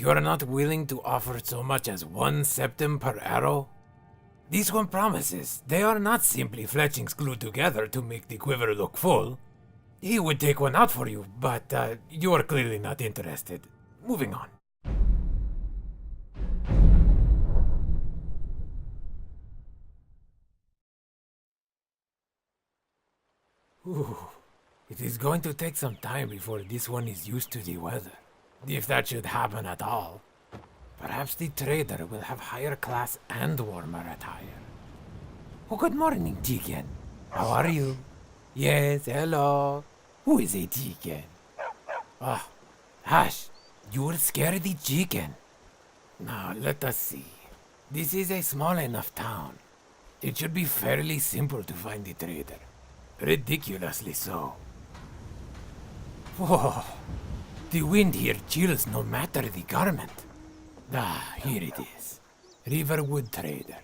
you're not willing to offer so much as 1 septim per arrow? This one promises they are not simply fletchings glued together to make the quiver look full. He would take one out for you, but you are clearly not interested. Moving on. Ooh, it is going to take some time before this one is used to the weather, if that should happen at all. Perhaps the trader will have higher class and warmer attire. Oh, good morning, Deacon. How are you? Yes, hello. Who is a Deacon? Ah, hush. You will scare the chicken. Now, let us see. This is a small enough town. It should be fairly simple to find the trader. Ridiculously so. Whoa. The wind here chills no matter the garment. Ah, here it is. Riverwood Trader.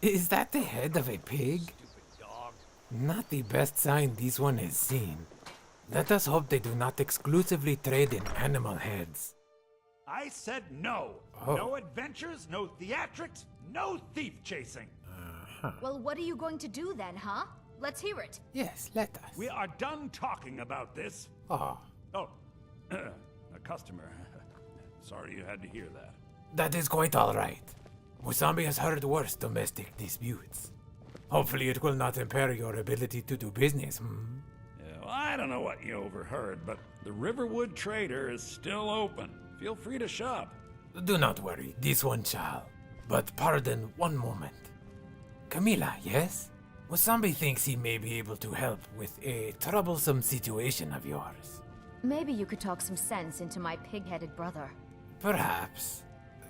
Is that the head of a pig? Not the best sign this one has seen. Let us hope they do not exclusively trade in animal heads. I said no. Oh. No adventures, no theatrics, no thief chasing. Well, what are you going to do then, huh? Let's hear it. Yes, let us. We are done talking about this. Oh, Oh, a customer. Sorry you had to hear that. that is quite all right. Musambi has heard worse domestic disputes. Hopefully it will not impair your ability to do business, Yeah, well, I don't know what you overheard, but the Riverwood Trader is still open. Feel free to shop. Do not worry, this one shall. But pardon one moment. Camila, yes? Musambi thinks he may be able to help with a troublesome situation of yours. Maybe you could talk some sense into my pig-headed brother. Perhaps.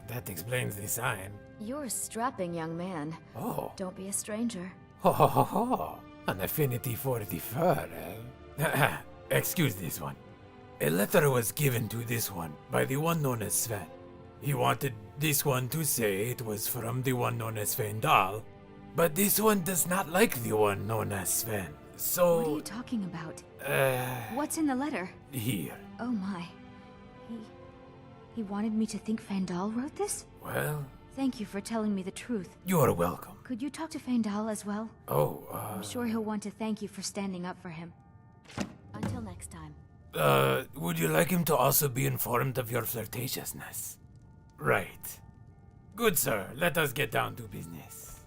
That explains the sign. You're a strapping young man. Oh. Don't be a stranger. Ho ho ho ho. An affinity for the fur, eh? Excuse this one. A letter was given to this one by the one known as Sven. He wanted this one to say it was from the one known as Fendal, but this one does not like the one known as Sven. So... What are you talking about? What's in the letter? Here. Oh my. He wanted me to think Fandal wrote this? Well, Thank you for telling me the truth. you're welcome. Could you talk to Fandal as well? Oh, I'm sure he'll want to thank you for standing up for him. Until next time. would you like him to also be informed of your flirtatiousness? Right. Good sir, let us get down to business.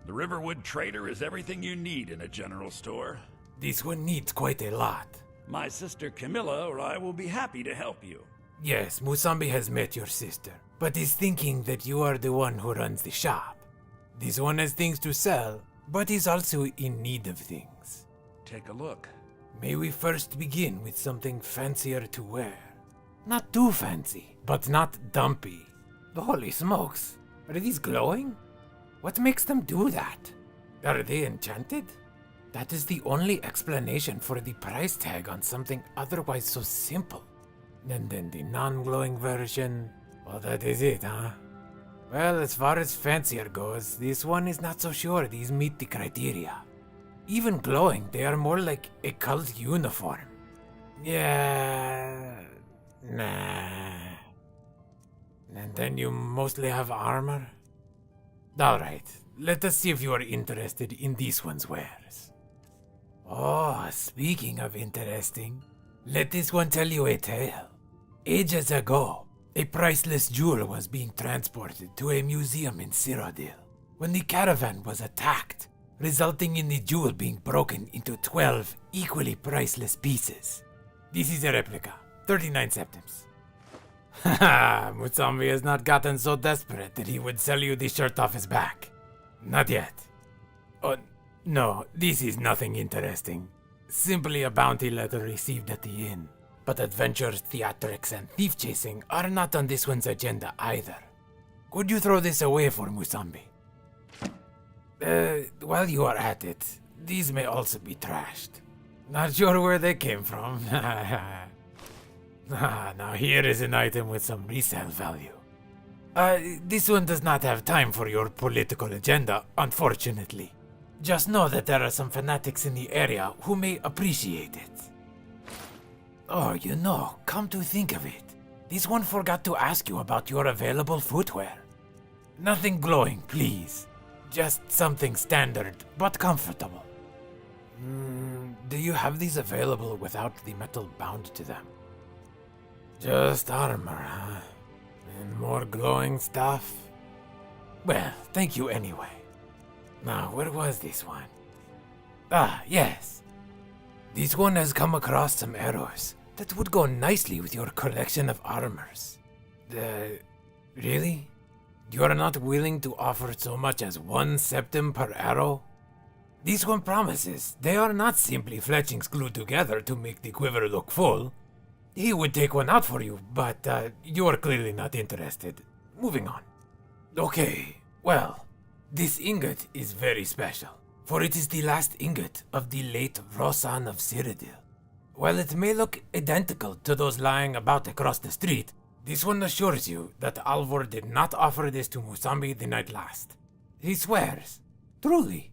The Riverwood Trader is everything you need in a general store. This one needs quite a lot. My sister Camilla or I will be happy to help you. Yes, Musambi has met your sister, but is thinking that you are the one who runs the shop. This one has things to sell, but is also in need of things. Take a look. May we first begin with something fancier to wear. Not too fancy, but not dumpy. Holy smokes, are these glowing? What makes them do that? Are they enchanted? That is the only explanation for the price tag on something otherwise so simple. And then the non-glowing version, well, that is it, huh? Well, as far as fancier goes, this one is not so sure these meet the criteria. Even glowing, they are more like a cult uniform. Yeah... nah... And then you mostly have armor? Alright, let us see if you are interested in this one's wares. Oh, speaking of interesting, let this one tell you a tale. Ages ago, a priceless jewel was being transported to a museum in Cyrodiil when the caravan was attacked, resulting in the jewel being broken into 12 equally priceless pieces. This is a replica, 39 septims. Haha, Musambi has not gotten so desperate that he would sell you the shirt off his back. Not yet. Oh, no, this is nothing interesting. Simply a bounty letter received at the inn. But adventures, theatrics, and thief chasing are not on this one's agenda either. Could you throw this away for Musambi? While you are at it, these may also be trashed. Not sure where they came from. Now here is an item with some resale value. This one does not have time for your political agenda, unfortunately. Just know that there are some fanatics in the area who may appreciate it. Oh, come to think of it, This one forgot to ask you about your available footwear. Nothing glowing, please. Just something standard, but comfortable. Do you have these available without the metal bound to them? Just armor, huh? And more glowing stuff? Well, thank you anyway. Now, where was this one? Ah, yes. This one has come across some arrows that would go nicely with your collection of armors. Really? You are not willing to offer so much as 1 septim per arrow? This one promises they are not simply fletchings glued together to make the quiver look full. He would take one out for you, but you are clearly not interested. Moving on. Okay, well, this ingot is very special, for it is the last ingot of the late Rosan of Cyrodiil. While it may look identical to those lying about across the street, this one assures you that Alvor did not offer this to Musambi the night last. He swears. Truly.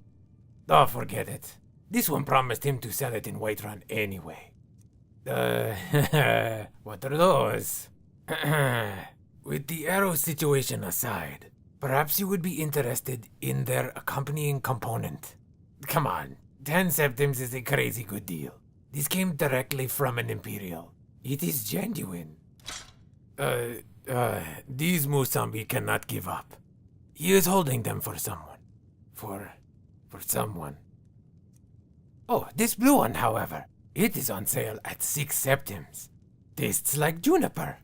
Oh, forget it. This one promised him to sell it in Whiterun anyway. What are those? With the arrow situation aside, perhaps you would be interested in their accompanying component. Come on, 10 septims is a crazy good deal. This came directly from an Imperial. It is genuine. These Musambi cannot give up. He is holding them for someone. For someone. Oh, this blue one, however. It is on sale at 6 septims. Tastes like juniper.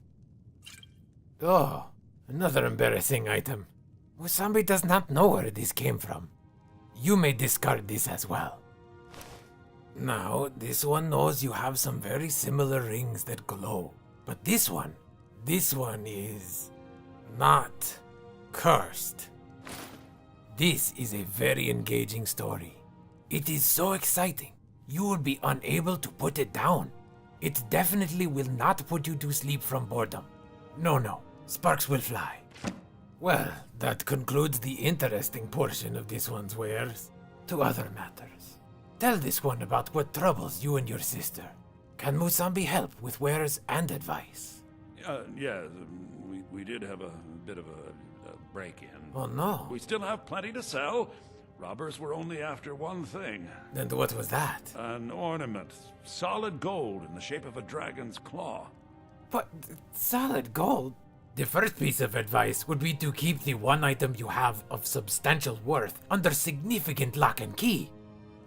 Oh, another embarrassing item. Musambi does not know where this came from. You may discard this as well. Now, this one knows you have some very similar rings that glow. But this one is not cursed. This is a very engaging story. It is so exciting, you would be unable to put it down. It definitely will not put you to sleep from boredom. No, sparks will fly. Well, that concludes the interesting portion of this one's wares. To other matters. Tell this one about what troubles you and your sister. Can Musambi help with wares and advice? Yeah, we did have a bit of a break-in. Oh no. We still have plenty to sell. Robbers were only after one thing. And what was that? An ornament. Solid gold in the shape of a dragon's claw. But solid gold? The first piece of advice would be to keep the one item you have of substantial worth under significant lock and key.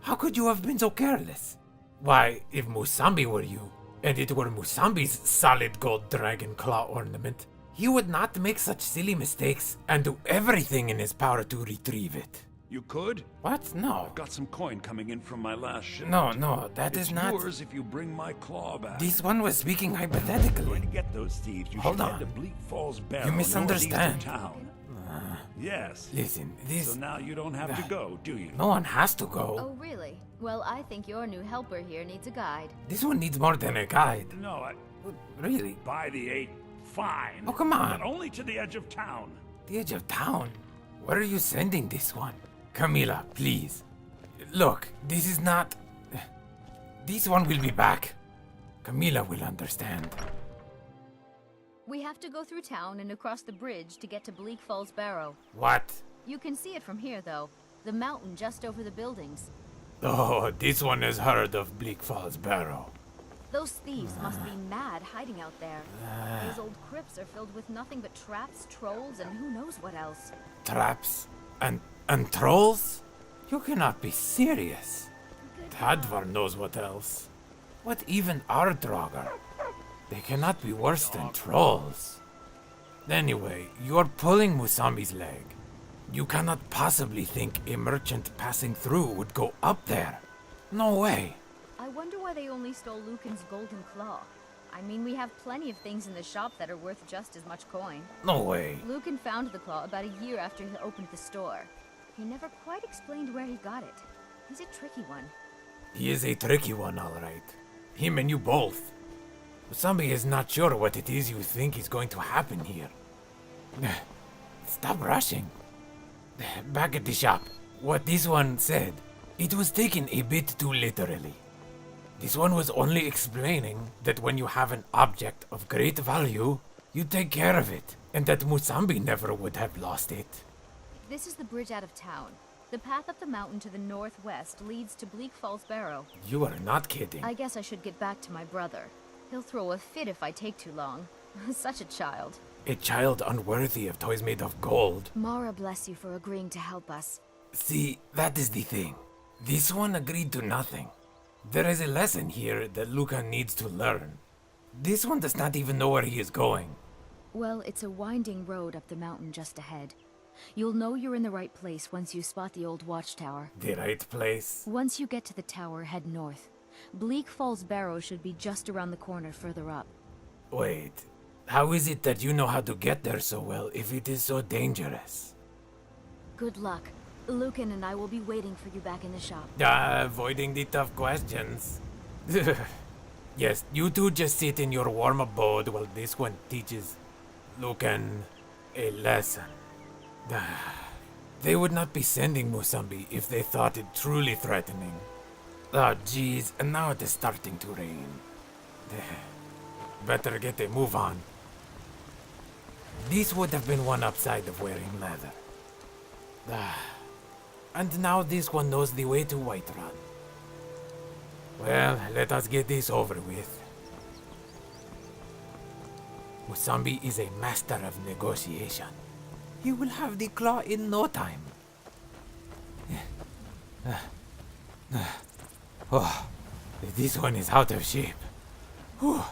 How could you have been so careless? Why, if Musambi were you, and it were Musambi's solid gold dragon claw ornament, he would not make such silly mistakes and do everything in his power to retrieve it. You could? What? No. I've got some coin coming in from my last shipment. No, that is not... It's yours if you bring my claw back. This one was speaking Going hypothetically. to get those thieves. You Hold should on. head to Bleak Falls Barrow. You misunderstand. northeast of town. Yes. Listen, this... So now you don't have to go, do you? No one has to go. Oh, really? Well, I think your new helper here needs a guide. This one needs more than a guide. No, Really? buy the 8. Fine. Oh, come on. But only to the edge of town. The edge of town? Where are you sending this one? Camila, please. Look, this is not... This one will be back. Camila will understand. We have to go through town and across the bridge to get to Bleak Falls Barrow. What? You can see it from here, though. The mountain just over the buildings. Oh, this one has heard of Bleak Falls Barrow. Those thieves must be mad hiding out there. Those old crypts are filled with nothing but traps, trolls, and who knows what else. Traps? And trolls? You cannot be serious. Tadvar knows what else. What even are Draugr? They cannot be worse than trolls. Anyway, you're pulling Musambi's leg. You cannot possibly think a merchant passing through would go up there. No way. I wonder why they only stole Lucan's golden claw. I mean, we have plenty of things in the shop that are worth just as much coin. No way. Lucan found the claw about a year after he opened the store. He never quite explained where he got it. He's a tricky one. He is a tricky one, all right. Him and you both. Musambi is not sure what it is you think is going to happen here. Stop rushing. Back at the shop, what this one said, it was taken a bit too literally. This one was only explaining that when you have an object of great value, You take care of it, and that Musambi never would have lost it. This is the bridge out of town. The path up the mountain to the northwest leads to Bleak Falls Barrow. You are not kidding. I guess I should get back to my brother. He'll throw a fit if I take too long. Such a child. A child unworthy of toys made of gold. Mara bless you for agreeing to help us. See, that is the thing. This one agreed to nothing. There is a lesson here that Lucan needs to learn. This one does not even know where he is going. Well, it's a winding road up the mountain just ahead. You'll know you're in the right place once you spot the old watchtower. The right place? Once you get to the tower, head north. Bleak Falls Barrow should be just around the corner further up. Wait, how is it that you know how to get there so well if it is so dangerous? Good luck. Lucan and I will be waiting for you back in the shop. Avoiding the tough questions. Yes, you two just sit in your warm abode while this one teaches Lucan a lesson. They would not be sending Musambi if they thought it truly threatening. Oh, jeez, and now it is starting to rain. Better get a move on. This would have been one upside of wearing leather. And now this one knows the way to Whiterun. Well, let us get this over with. Musambi is a master of negotiation. He will have the claw in no time. Oh, this one is out of shape. Whew.